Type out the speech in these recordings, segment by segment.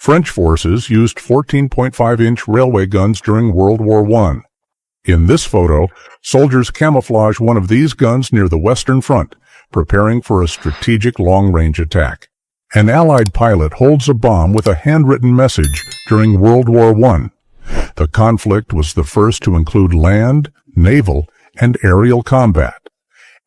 French forces used 14.5-inch railway guns during World War I. In this photo, soldiers camouflage one of these guns near the Western Front, preparing for a strategic long-range attack. An Allied pilot holds a bomb with a handwritten message during World War I. The conflict was the first to include land, naval, and aerial combat.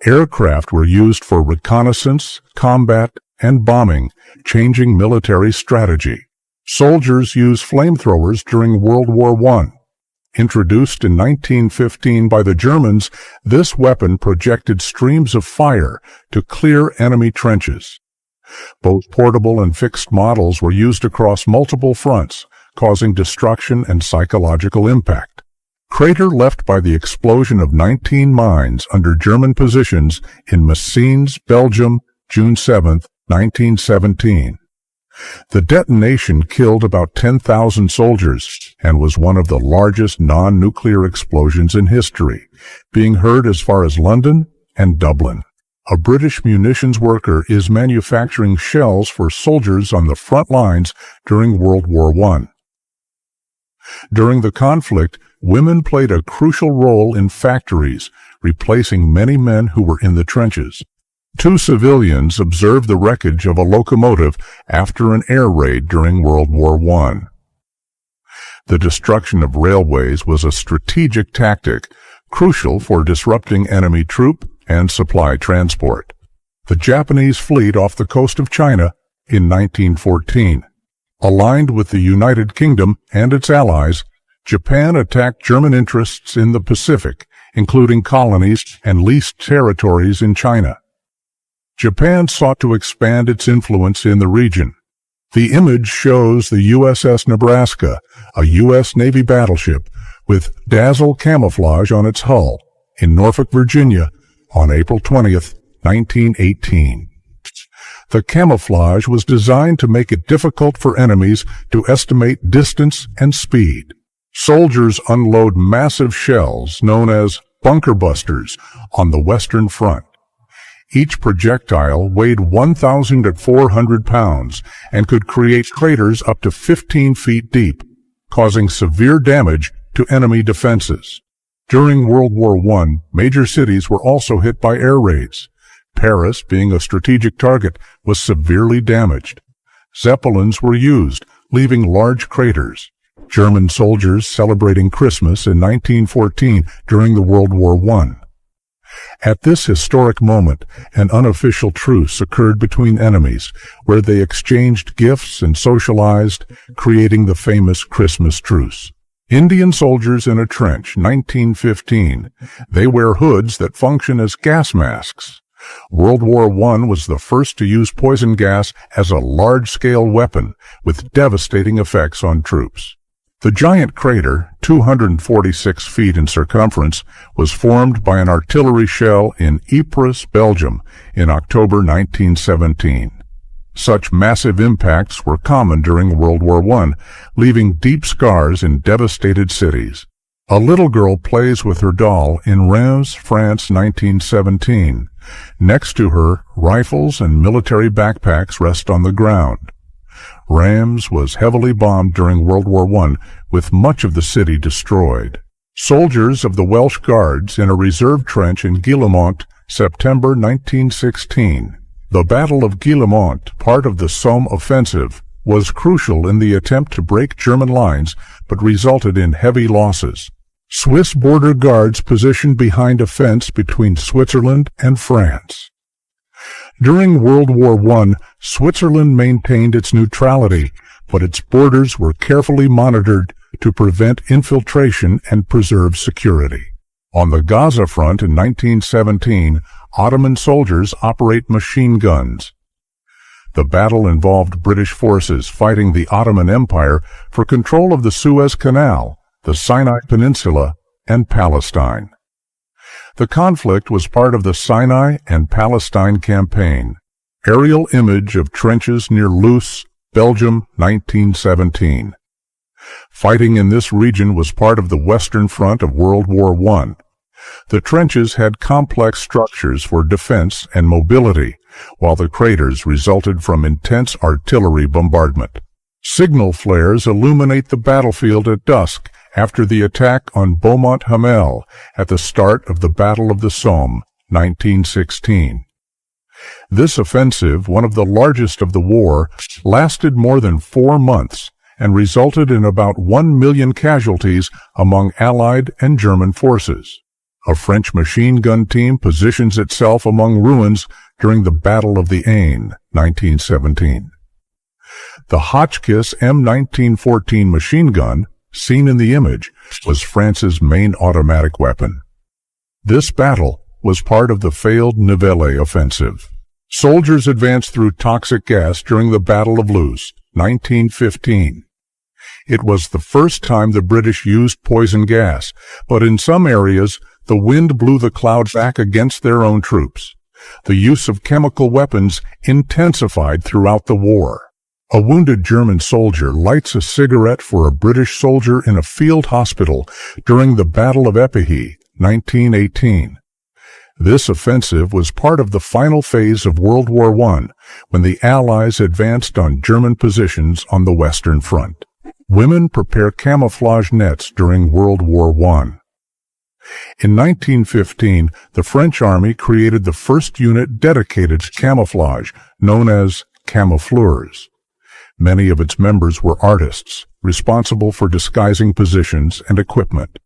Aircraft were used for reconnaissance, combat, and bombing, changing military strategy. Soldiers used flamethrowers during World War I. Introduced in 1915 by the Germans, this weapon projected streams of fire to clear enemy trenches. Both portable and fixed models were used across multiple fronts, causing destruction and psychological impact. Crater left by the explosion of 19 mines under German positions in Messines, Belgium, June 7, 1917. The detonation killed about 10,000 soldiers and was one of the largest non-nuclear explosions in history, being heard as far as London and Dublin. A British munitions worker is manufacturing shells for soldiers on the front lines during World War I. During the conflict, women played a crucial role in factories, replacing many men who were in the trenches. 2 civilians observed the wreckage of a locomotive after an air raid during World War I. The destruction of railways was a strategic tactic, crucial for disrupting enemy troop and supply transport. The Japanese fleet off the coast of China in 1914. Aligned with the United Kingdom and its allies, Japan attacked German interests in the Pacific, including colonies and leased territories in China. Japan sought to expand its influence in the region. The image shows the USS Nebraska, a U.S. Navy battleship, with dazzle camouflage on its hull in Norfolk, Virginia, on April 20, 1918. The camouflage was designed to make it difficult for enemies to estimate distance and speed. Soldiers unload massive shells known as bunker busters on the Western Front. Each projectile weighed 1,400 pounds and could create craters up to 15 feet deep, causing severe damage to enemy defenses. During World War I, major cities were also hit by air raids. Paris, being a strategic target, was severely damaged. Zeppelins were used, leaving large craters. German soldiers celebrating Christmas in 1914 during the World War I. At this historic moment, an unofficial truce occurred between enemies, where they exchanged gifts and socialized, creating the famous Christmas truce. Indian soldiers in a trench, 1915. They wear hoods that function as gas masks. World War I was the first to use poison gas as a large-scale weapon, with devastating effects on troops. The giant crater, 246 feet in circumference, was formed by an artillery shell in Ypres, Belgium, in October 1917. Such massive impacts were common during World War I, leaving deep scars in devastated cities. A little girl plays with her doll in Reims, France, 1917. Next to her, rifles and military backpacks rest on the ground. Reims was heavily bombed during World War I, with much of the city destroyed. Soldiers of the Welsh Guards in a reserve trench in Guillemont, September 1916. The Battle of Guillemont, part of the Somme offensive, was crucial in the attempt to break German lines, but resulted in heavy losses. Swiss border guards positioned behind a fence between Switzerland and France. During World War I, Switzerland maintained its neutrality, but its borders were carefully monitored to prevent infiltration and preserve security. On the Gaza front in 1917, Ottoman soldiers operate machine guns. The battle involved British forces fighting the Ottoman Empire for control of the Suez Canal, the Sinai Peninsula, and Palestine. The conflict was part of the Sinai and Palestine Campaign. Aerial image of trenches near Loos, Belgium, 1917. Fighting in this region was part of the Western Front of World War I. The trenches had complex structures for defense and mobility, while the craters resulted from intense artillery bombardment. Signal flares illuminate the battlefield at dusk after the attack on Beaumont-Hamel at the start of the Battle of the Somme, 1916. This offensive, one of the largest of the war, lasted more than 4 months and resulted in about 1 million casualties among Allied and German forces. A French machine gun team positions itself among ruins during the Battle of the Aisne, 1917. The Hotchkiss M1914 machine gun, seen in the image, was France's main automatic weapon. This battle was part of the failed Nivelle offensive. Soldiers advanced through toxic gas during the Battle of Loos, 1915. It was the first time the British used poison gas, but in some areas the wind blew the cloud back against their own troops. The use of chemical weapons intensified throughout the war. A wounded German soldier lights a cigarette for a British soldier in a field hospital during the Battle of Épinay, 1918. This offensive was part of the final phase of World War I, when the Allies advanced on German positions on the Western Front. Women prepare camouflage nets during World War I. In 1915, the French Army created the first unit dedicated to camouflage, known as camoufleurs. Many of its members were artists, responsible for disguising positions and equipment.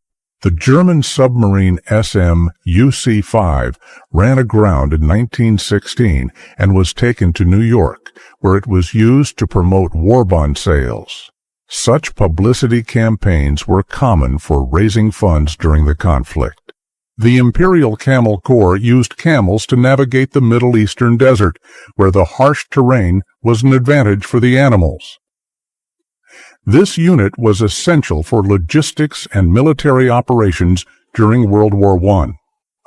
The German submarine UC-5 ran aground in 1916 and was taken to New York, where it was used to promote war bond sales. Such publicity campaigns were common for raising funds during the conflict. The Imperial Camel Corps used camels to navigate the Middle Eastern desert, where the harsh terrain was an advantage for the animals. This unit was essential for logistics and military operations during World War I.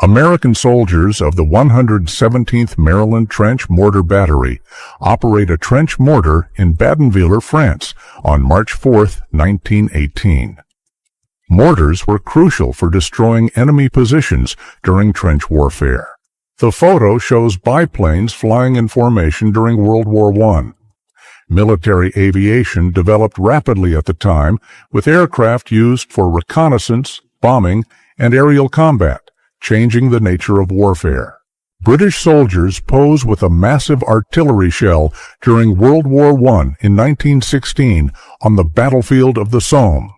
American soldiers of the 117th Maryland Trench Mortar Battery operate a trench mortar in Badenweiler, France, on March 4, 1918. Mortars were crucial for destroying enemy positions during trench warfare. The photo shows biplanes flying in formation during World War I. Military aviation developed rapidly at the time, with aircraft used for reconnaissance, bombing, and aerial combat, changing the nature of warfare. British soldiers pose with a massive artillery shell during World War I in 1916 on the battlefield of the Somme.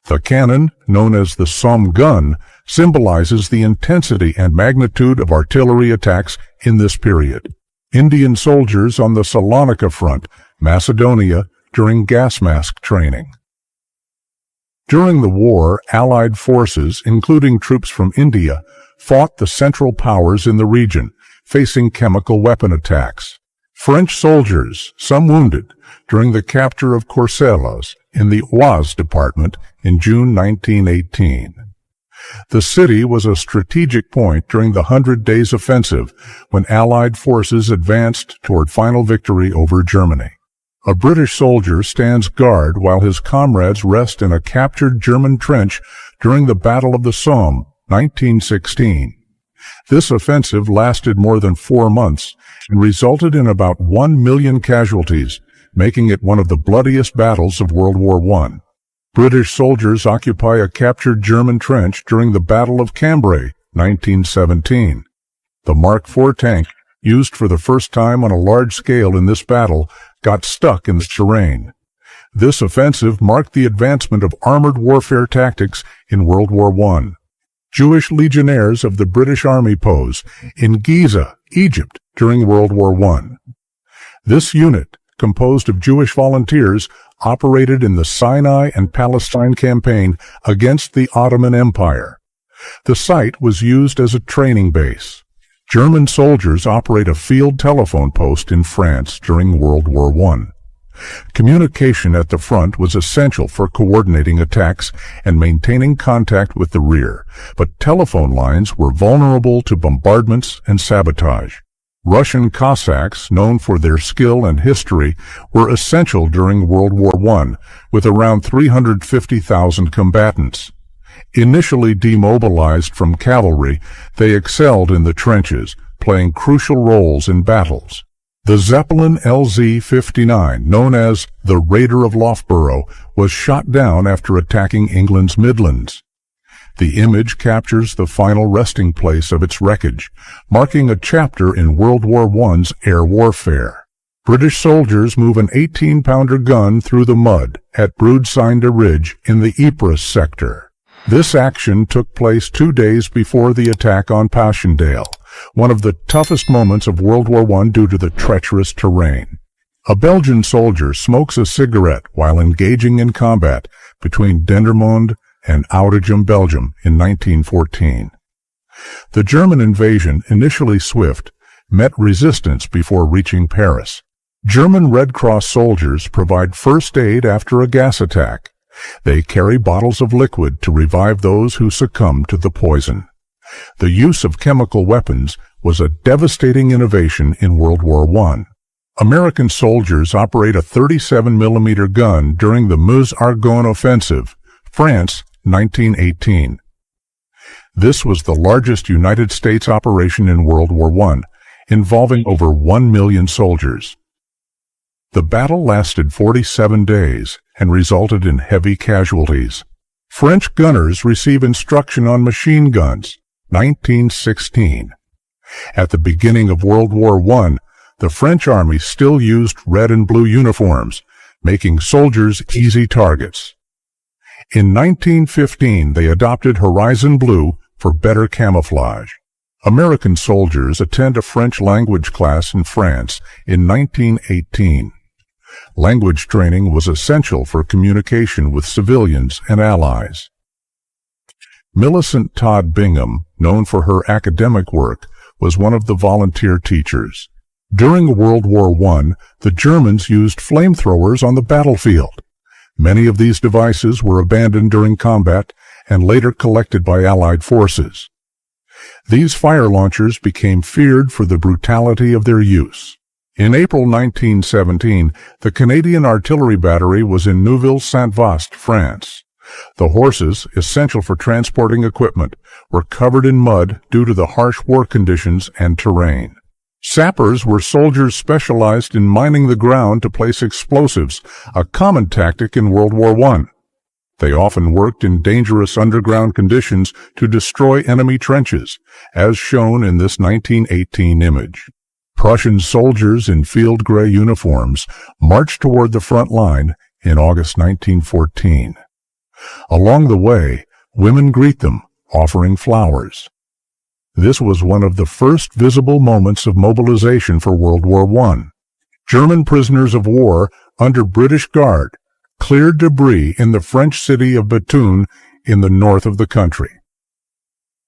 The cannon, known as the Somme gun, symbolizes the intensity and magnitude of artillery attacks in this period. Indian soldiers on the Salonika front, Macedonia, during gas mask training. During the war, Allied forces, including troops from India, fought the Central Powers in the region, facing chemical weapon attacks. French soldiers, some wounded, during the capture of Courcelles in the Oise department in June 1918. The city was a strategic point during the 100 Days Offensive, when Allied forces advanced toward final victory over Germany. A British soldier stands guard while his comrades rest in a captured German trench during the Battle of the Somme, 1916. This offensive lasted more than 4 months and resulted in about 1 million casualties, making it one of the bloodiest battles of World War I. British soldiers occupy a captured German trench during the Battle of Cambrai, 1917. The Mark IV tank, used for the first time on a large scale in this battle, got stuck in the terrain. This offensive marked the advancement of armored warfare tactics in World War I. Jewish legionnaires of the British Army pose in Giza, Egypt, during World War I. This unit, composed of Jewish volunteers, operated in the Sinai and Palestine campaign against the Ottoman Empire. The site was used as a training base. German soldiers operate a field telephone post in France during World War I. Communication at the front was essential for coordinating attacks and maintaining contact with the rear, but telephone lines were vulnerable to bombardments and sabotage. Russian Cossacks, known for their skill and history, were essential during World War I, with around 350,000 combatants. Initially demobilized from cavalry, they excelled in the trenches, playing crucial roles in battles. The Zeppelin LZ-59, known as the Raider of Loughborough, was shot down after attacking England's Midlands. The image captures the final resting place of its wreckage, marking a chapter in World War I's air warfare. British soldiers move an 18-pounder gun through the mud at Broadside Ridge in the Ypres sector. This action took place 2 days before the attack on Passchendaele, one of the toughest moments of World War I due to the treacherous terrain. A Belgian soldier smokes a cigarette while engaging in combat between Dendermonde and Oudegem, Belgium in 1914. The German invasion, initially swift, met resistance before reaching Paris. German Red Cross soldiers provide first aid after a gas attack. They carry bottles of liquid to revive those who succumb to the poison. The use of chemical weapons was a devastating innovation in World War I. American soldiers operate a 37mm gun during the Meuse-Argonne Offensive, France, 1918. This was the largest United States operation in World War I, involving over 1 million soldiers. The battle lasted 47 days and resulted in heavy casualties. French gunners receive instruction on machine guns, 1916. At the beginning of World War I, the French army still used red and blue uniforms, making soldiers easy targets. In 1915, they adopted horizon blue for better camouflage. American soldiers attend a French language class in France in 1918. Language training was essential for communication with civilians and allies. Millicent Todd Bingham, known for her academic work, was one of the volunteer teachers. During World War I, the Germans used flamethrowers on the battlefield. Many of these devices were abandoned during combat and later collected by Allied forces. These fire launchers became feared for the brutality of their use. In April 1917, the Canadian Artillery Battery was in Neuville-Saint-Vaast, France. The horses, essential for transporting equipment, were covered in mud due to the harsh war conditions and terrain. Sappers were soldiers specialized in mining the ground to place explosives, a common tactic in World War I. They often worked in dangerous underground conditions to destroy enemy trenches, as shown in this 1918 image. Prussian soldiers in field gray uniforms marched toward the front line in August 1914. Along the way, women greet them, offering flowers. This was one of the first visible moments of mobilization for World War I. German prisoners of war under British Guard cleared debris in the French city of Bethune in the north of the country.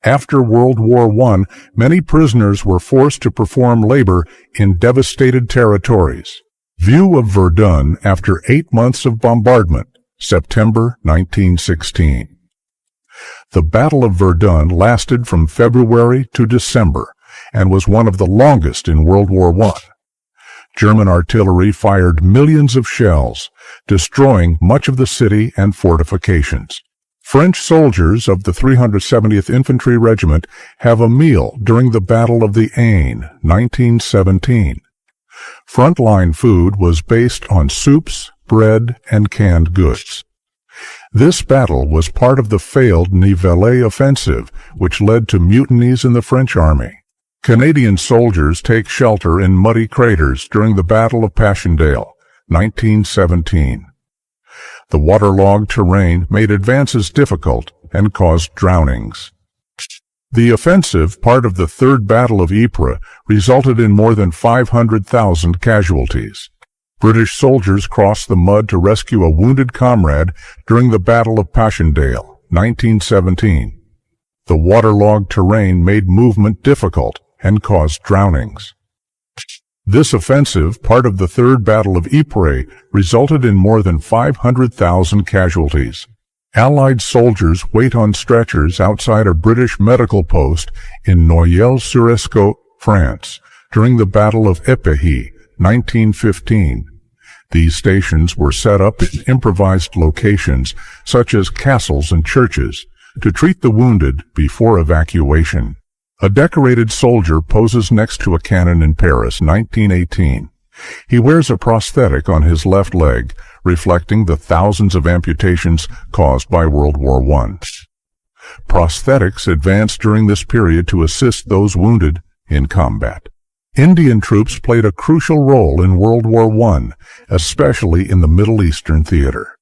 After World War I, many prisoners were forced to perform labor in devastated territories. View of Verdun after 8 months of bombardment, September 1916. The Battle of Verdun lasted from February to December and was one of the longest in World War I. German artillery fired millions of shells, destroying much of the city and fortifications. French soldiers of the 370th Infantry Regiment have a meal during the Battle of the Aisne, 1917. Frontline food was based on soups, bread, and canned goods. This battle was part of the failed Nivelle offensive, which led to mutinies in the French army. Canadian soldiers take shelter in muddy craters during the Battle of Passchendaele, 1917. The waterlogged terrain made advances difficult and caused drownings. The offensive, part of the Third Battle of Ypres, resulted in more than 500,000 casualties. British soldiers crossed the mud to rescue a wounded comrade during the Battle of Passchendaele, 1917. The waterlogged terrain made movement difficult and caused drownings. This offensive, part of the Third Battle of Ypres, resulted in more than 500,000 casualties. Allied soldiers wait on stretchers outside a British medical post in Noyelles-sur-Escaut, France, during the Battle of Épehy, 1915. These stations were set up in improvised locations, such as castles and churches, to treat the wounded before evacuation. A decorated soldier poses next to a cannon in Paris, 1918. He wears a prosthetic on his left leg, reflecting the thousands of amputations caused by World War I. Prosthetics advanced during this period to assist those wounded in combat. Indian troops played a crucial role in World War I, especially in the Middle Eastern theater.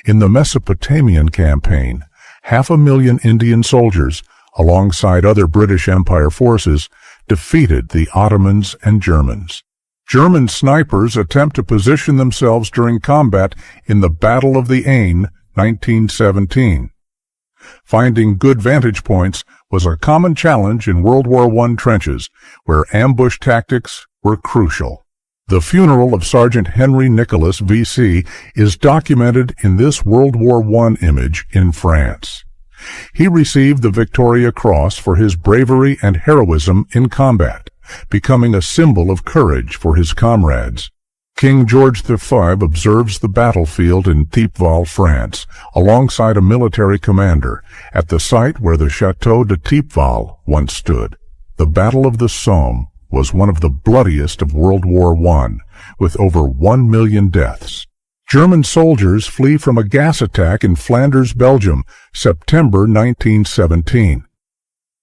In the Mesopotamian campaign, 500,000 Indian soldiers, alongside other British Empire forces, defeated the Ottomans and Germans. German snipers attempt to position themselves during combat in the Battle of the Aisne, 1917. Finding good vantage points was a common challenge in World War I trenches, where ambush tactics were crucial. The funeral of Sergeant Henry Nicholas, V.C., is documented in this World War I image in France. He received the Victoria Cross for his bravery and heroism in combat, becoming a symbol of courage for his comrades. King George V observes the battlefield in Thiepval, France, alongside a military commander, at the site where the Château de Thiepval once stood. The Battle of the Somme was one of the bloodiest of World War I, with over 1 million deaths. German soldiers flee from a gas attack in Flanders, Belgium, September 1917.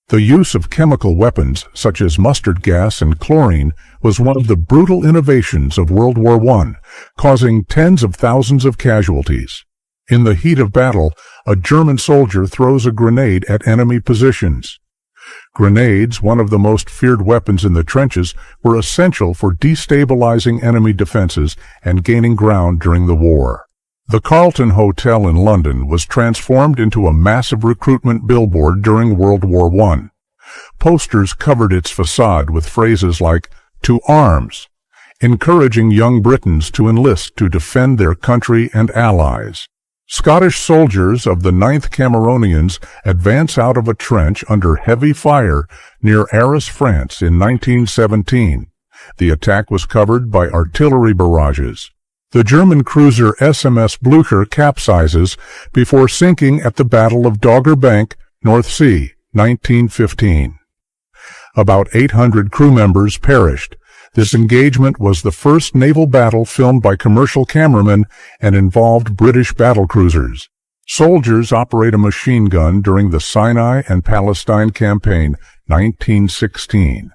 The use of chemical weapons, such as mustard gas and chlorine, was one of the brutal innovations of World War I, causing tens of thousands of casualties. In the heat of battle, a German soldier throws a grenade at enemy positions. Grenades, one of the most feared weapons in the trenches, were essential for destabilizing enemy defenses and gaining ground during the war. The Carlton Hotel in London was transformed into a massive recruitment billboard during World War I. Posters covered its facade with phrases like, "To arms," encouraging young Britons to enlist to defend their country and allies. Scottish soldiers of the 9th Cameronians advance out of a trench under heavy fire near Arras, France in 1917. The attack was covered by artillery barrages. The German cruiser SMS Blücher capsizes before sinking at the Battle of Dogger Bank, North Sea, 1915. About 800 crew members perished. This engagement was the first naval battle filmed by commercial cameramen and involved British battlecruisers. Soldiers operate a machine gun during the Sinai and Palestine Campaign, 1916.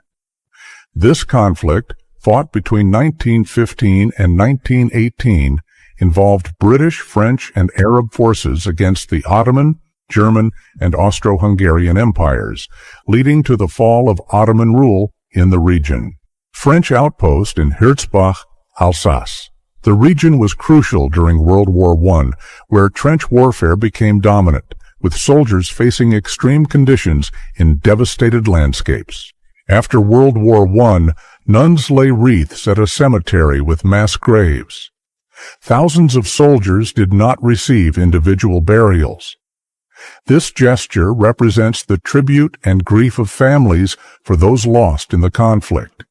This conflict, fought between 1915 and 1918, involved British, French, and Arab forces against the Ottoman, German, and Austro-Hungarian empires, leading to the fall of Ottoman rule in the region. French outpost in Herzbach, Alsace. The region was crucial during World War I, where trench warfare became dominant, with soldiers facing extreme conditions in devastated landscapes. After World War I, nuns lay wreaths at a cemetery with mass graves. Thousands of soldiers did not receive individual burials. This gesture represents the tribute and grief of families for those lost in the conflict.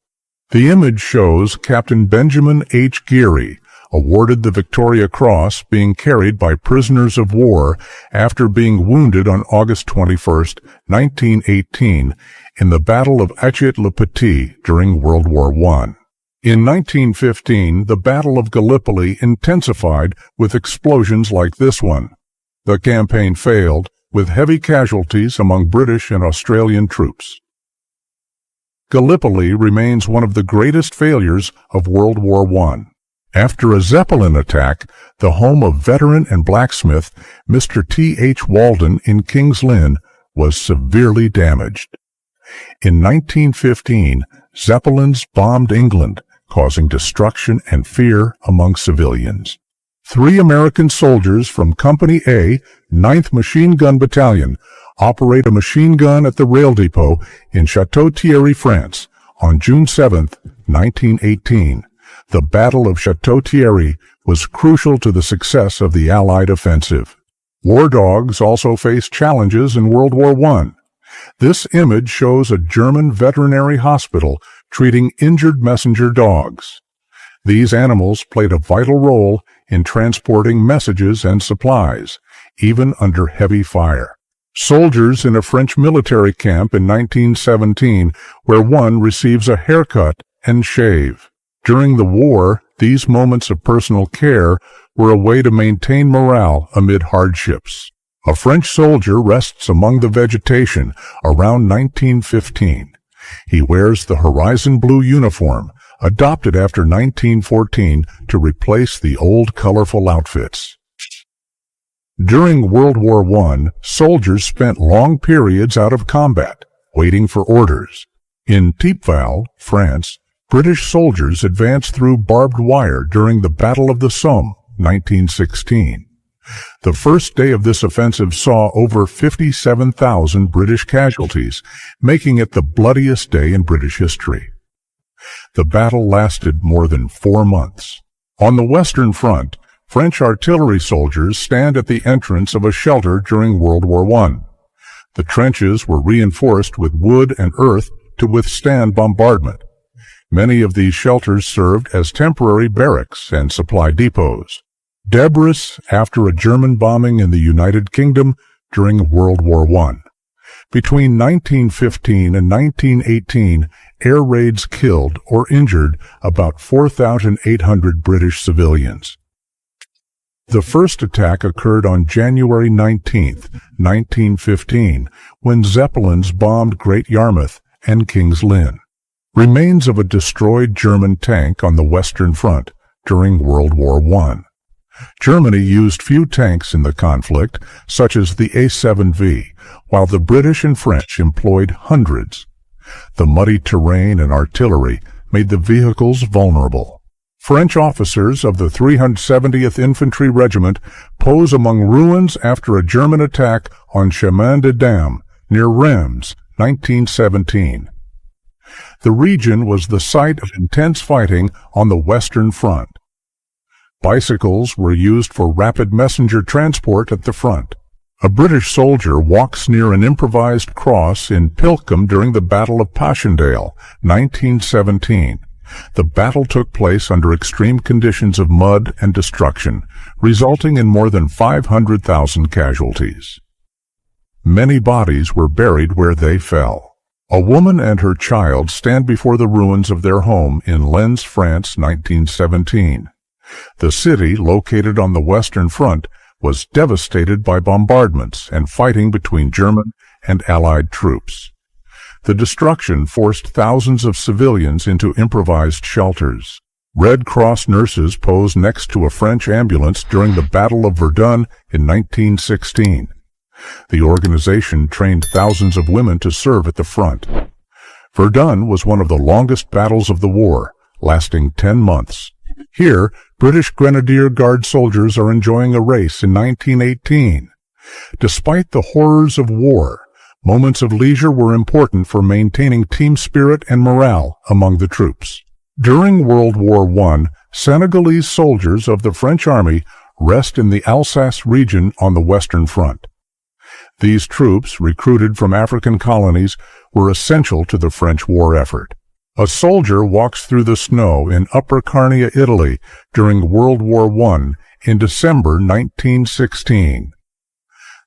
The image shows Captain Benjamin H. Geary, awarded the Victoria Cross, being carried by prisoners of war after being wounded on August 21, 1918, in the Battle of Achiet-le-Petit during World War I. In 1915, the Battle of Gallipoli intensified with explosions like this one. The campaign failed, with heavy casualties among British and Australian troops. Gallipoli remains one of the greatest failures of World War I. After a Zeppelin attack, the home of veteran and blacksmith Mr. T.H. Walden in King's Lynn was severely damaged. In 1915, Zeppelins bombed England, causing destruction and fear among civilians. 3 American soldiers from Company A, 9th Machine Gun Battalion, operate a machine gun at the rail depot in Château-Thierry, France, on June 7, 1918. The Battle of Château-Thierry was crucial to the success of the Allied offensive. War dogs also faced challenges in World War I. This image shows a German veterinary hospital treating injured messenger dogs. These animals played a vital role in transporting messages and supplies, even under heavy fire. Soldiers in a French military camp in 1917, where one receives a haircut and shave. During the war, these moments of personal care were a way to maintain morale amid hardships. A French soldier rests among the vegetation around 1915. He wears the horizon blue uniform, adopted after 1914 to replace the old colorful outfits. During World War I, soldiers spent long periods out of combat, waiting for orders. In Thiepval, France, British soldiers advanced through barbed wire during the Battle of the Somme, 1916. The first day of this offensive saw over 57,000 British casualties, making it the bloodiest day in British history. The battle lasted more than 4 months. On the Western Front, French artillery soldiers stand at the entrance of a shelter during World War I. The trenches were reinforced with wood and earth to withstand bombardment. Many of these shelters served as temporary barracks and supply depots. Debris after a German bombing in the United Kingdom during World War I. Between 1915 and 1918, air raids killed or injured about 4,800 British civilians. The first attack occurred on January 19, 1915, when Zeppelins bombed Great Yarmouth and King's Lynn. Remains of a destroyed German tank on the Western Front during World War I. Germany used few tanks in the conflict, such as the A-7V, while the British and French employed hundreds. The muddy terrain and artillery made the vehicles vulnerable. French officers of the 370th Infantry Regiment pose among ruins after a German attack on Chemin des Dames, near Reims, 1917. The region was the site of intense fighting on the Western Front. Bicycles were used for rapid messenger transport at the front. A British soldier walks near an improvised cross in Pilkham during the Battle of Passchendaele, 1917. The battle took place under extreme conditions of mud and destruction, resulting in more than 500,000 casualties. Many bodies were buried where they fell. A woman and her child stand before the ruins of their home in Lens, France, 1917. The city, located on the Western Front, was devastated by bombardments and fighting between German and Allied troops. The destruction forced thousands of civilians into improvised shelters. Red Cross nurses posed next to a French ambulance during the Battle of Verdun in 1916. The organization trained thousands of women to serve at the front. Verdun was one of the longest battles of the war, lasting 10 months. Here, British Grenadier Guard soldiers are enjoying a race in 1918. Despite the horrors of war, moments of leisure were important for maintaining team spirit and morale among the troops. During World War I, Senegalese soldiers of the French Army rest in the Alsace region on the Western Front. These troops, recruited from African colonies, were essential to the French war effort. A soldier walks through the snow in Upper Carnia, Italy, during World War I in December 1916.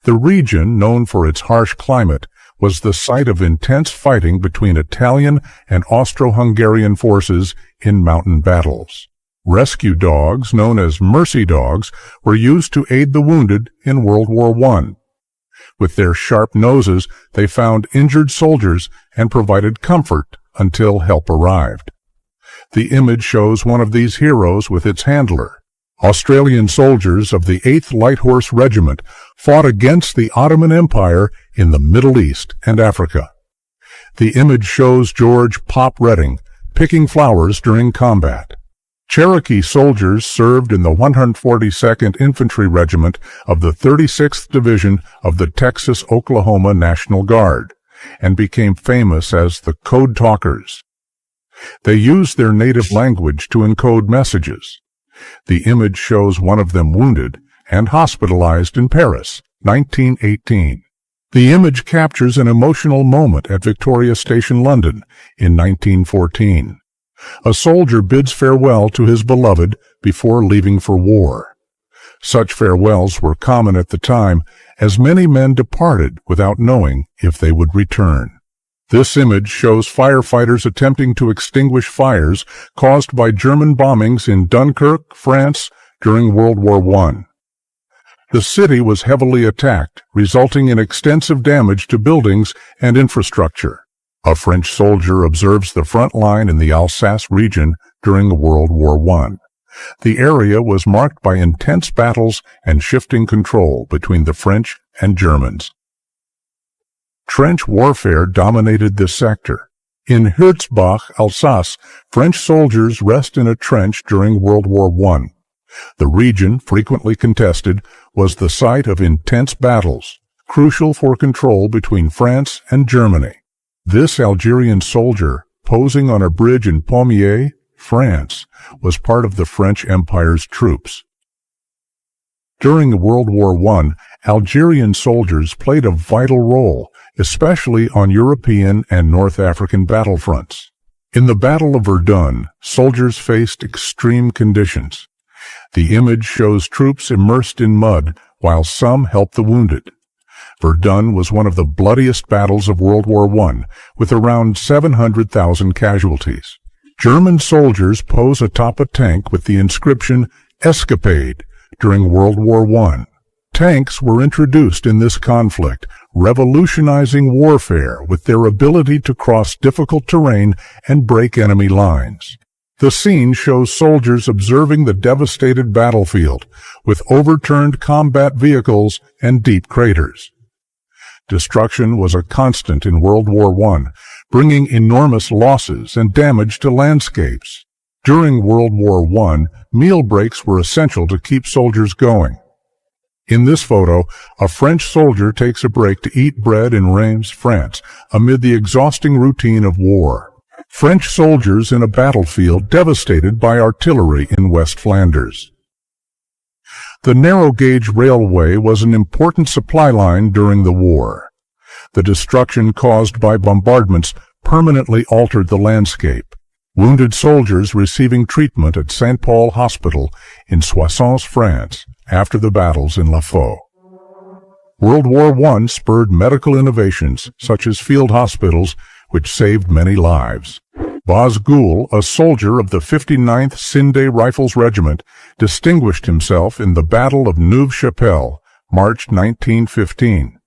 The region, known for its harsh climate, was the site of intense fighting between Italian and Austro-Hungarian forces in mountain battles. Rescue dogs, known as mercy dogs, were used to aid the wounded in World War I. With their sharp noses, they found injured soldiers and provided comfort until help arrived. The image shows one of these heroes with its handler. Australian soldiers of the 8th Light Horse Regiment fought against the Ottoman Empire in the Middle East and Africa. The image shows George Pop Redding picking flowers during combat. Cherokee soldiers served in the 142nd Infantry Regiment of the 36th Division of the Texas-Oklahoma National Guard and became famous as the Code Talkers. They used their native language to encode messages. The image shows one of them wounded and hospitalized in Paris, 1918. The image captures an emotional moment at Victoria Station, London, in 1914. A soldier bids farewell to his beloved before leaving for war. Such farewells were common at the time, as many men departed without knowing if they would return. This image shows firefighters attempting to extinguish fires caused by German bombings in Dunkirk, France, during World War I. The city was heavily attacked, resulting in extensive damage to buildings and infrastructure. A French soldier observes the front line in the Alsace region during World War I. The area was marked by intense battles and shifting control between the French and Germans. Trench warfare dominated this sector. In Herzbach, Alsace, French soldiers rest in a trench during World War I. The region, frequently contested, was the site of intense battles, crucial for control between France and Germany. This Algerian soldier, posing on a bridge in Pommier, France, was part of the French Empire's troops. During World War I, Algerian soldiers played a vital role, especially on European and North African battlefronts. In the Battle of Verdun, soldiers faced extreme conditions. The image shows troops immersed in mud, while some helped the wounded. Verdun was one of the bloodiest battles of World War I, with around 700,000 casualties. German soldiers pose atop a tank with the inscription "Escapade" during World War I. Tanks were introduced in this conflict, revolutionizing warfare with their ability to cross difficult terrain and break enemy lines. The scene shows soldiers observing the devastated battlefield, with overturned combat vehicles and deep craters. Destruction was a constant in World War I, bringing enormous losses and damage to landscapes. During World War I, meal breaks were essential to keep soldiers going. In this photo, a French soldier takes a break to eat bread in Reims, France, amid the exhausting routine of war. French soldiers in a battlefield devastated by artillery in West Flanders. The narrow-gauge railway was an important supply line during the war. The destruction caused by bombardments permanently altered the landscape. Wounded soldiers receiving treatment at St. Paul Hospital in Soissons, France, after the battles in La Faux. World War I spurred medical innovations, such as field hospitals, which saved many lives. Baz Goul, a soldier of the 59th Sindé Rifles Regiment, distinguished himself in the Battle of Neuve-Chapelle, March 1915.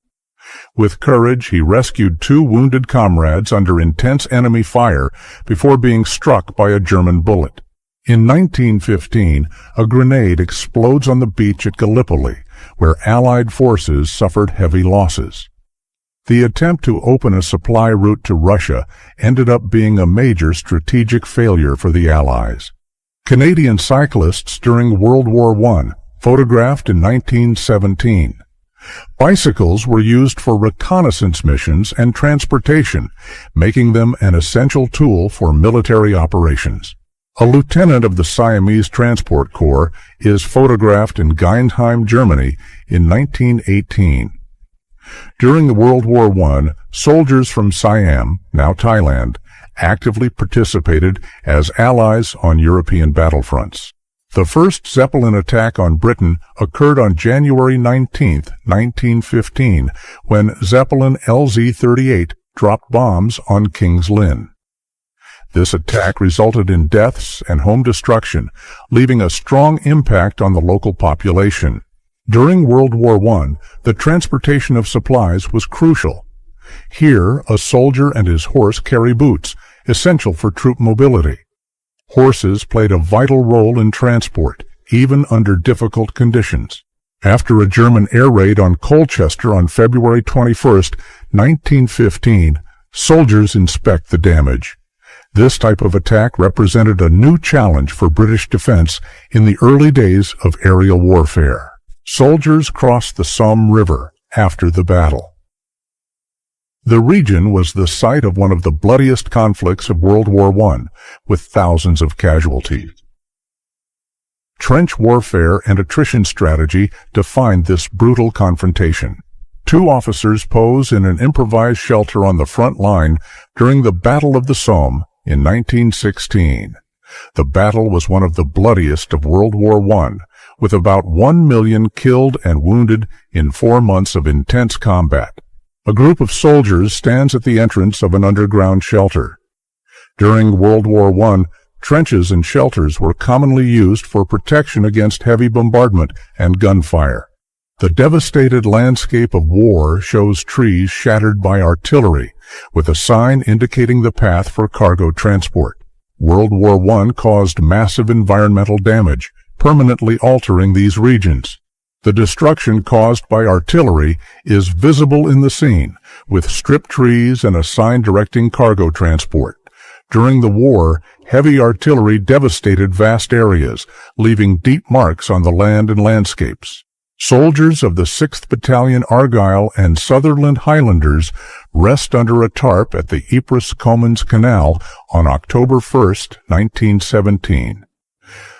With courage, he rescued 2 wounded comrades under intense enemy fire before being struck by a German bullet. In 1915, a grenade explodes on the beach at Gallipoli, where Allied forces suffered heavy losses. The attempt to open a supply route to Russia ended up being a major strategic failure for the Allies. Canadian cyclists during World War I, photographed in 1917. Bicycles were used for reconnaissance missions and transportation, making them an essential tool for military operations. A lieutenant of the Siamese Transport Corps is photographed in Geindheim, Germany in 1918. During World War I, soldiers from Siam, now Thailand, actively participated as allies on European battlefronts. The first Zeppelin attack on Britain occurred on January 19, 1915, when Zeppelin LZ-38 dropped bombs on King's Lynn. This attack resulted in deaths and home destruction, leaving a strong impact on the local population. During World War I, the transportation of supplies was crucial. Here, a soldier and his horse carry boots, essential for troop mobility. Horses played a vital role in transport, even under difficult conditions. After a German air raid on Colchester on February 21, 1915, soldiers inspect the damage. This type of attack represented a new challenge for British defense in the early days of aerial warfare. Soldiers crossed the Somme River after the battle. The region was the site of one of the bloodiest conflicts of World War I, with thousands of casualties. Trench warfare and attrition strategy defined this brutal confrontation. 2 officers pose in an improvised shelter on the front line during the Battle of the Somme in 1916. The battle was one of the bloodiest of World War I, with about 1 million killed and wounded in 4 months of intense combat. A group of soldiers stands at the entrance of an underground shelter. During World War I, trenches and shelters were commonly used for protection against heavy bombardment and gunfire. The devastated landscape of war shows trees shattered by artillery, with a sign indicating the path for cargo transport. World War I caused massive environmental damage, permanently altering these regions. The destruction caused by artillery is visible in the scene, with stripped trees and a sign directing cargo transport. During the war, heavy artillery devastated vast areas, leaving deep marks on the land and landscapes. Soldiers of the 6th Battalion Argyll and Sutherland Highlanders rest under a tarp at the Ypres-Commons Canal on October 1, 1917.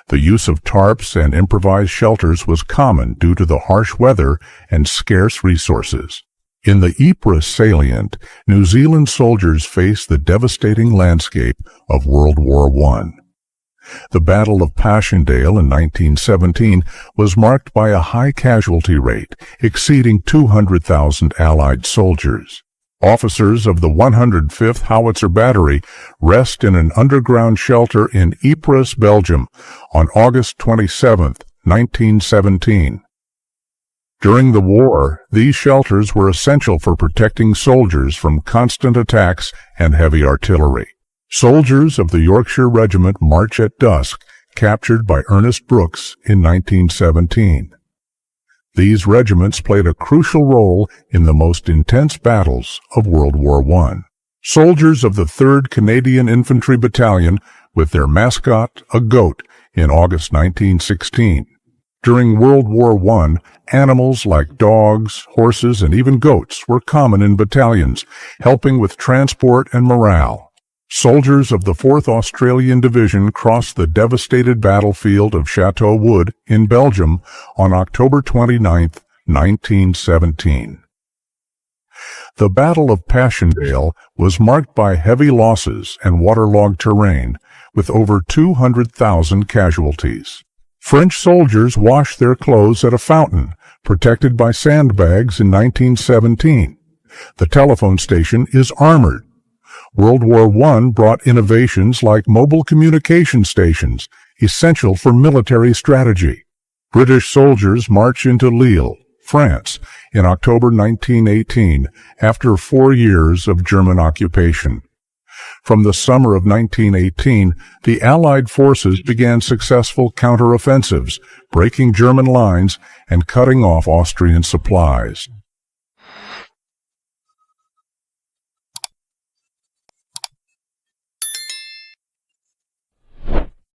The use of tarps and improvised shelters was common due to the harsh weather and scarce resources. In the Ypres salient, New Zealand soldiers faced the devastating landscape of World War I. The Battle of Passchendaele in 1917 was marked by a high casualty rate, exceeding 200,000 Allied soldiers. Officers of the 105th Howitzer Battery rest in an underground shelter in Ypres, Belgium, on August 27, 1917. During the war, these shelters were essential for protecting soldiers from constant attacks and heavy artillery. Soldiers of the Yorkshire Regiment march at dusk, captured by Ernest Brooks in 1917. These regiments played a crucial role in the most intense battles of World War I. Soldiers of the 3rd Canadian Infantry Battalion, with their mascot, a goat, in August 1916. During World War I, animals like dogs, horses, and even goats were common in battalions, helping with transport and morale. Soldiers of the 4th Australian Division crossed the devastated battlefield of Chateau Wood in Belgium on October 29, 1917. The Battle of Passchendaele was marked by heavy losses and waterlogged terrain, with over 200,000 casualties. French soldiers washed their clothes at a fountain, protected by sandbags in 1917. The telephone station is armored. World War I brought innovations like mobile communication stations, essential for military strategy. British soldiers march into Lille, France, in October 1918, after 4 years of German occupation. From the summer of 1918, the Allied forces began successful counteroffensives, breaking German lines and cutting off Austrian supplies.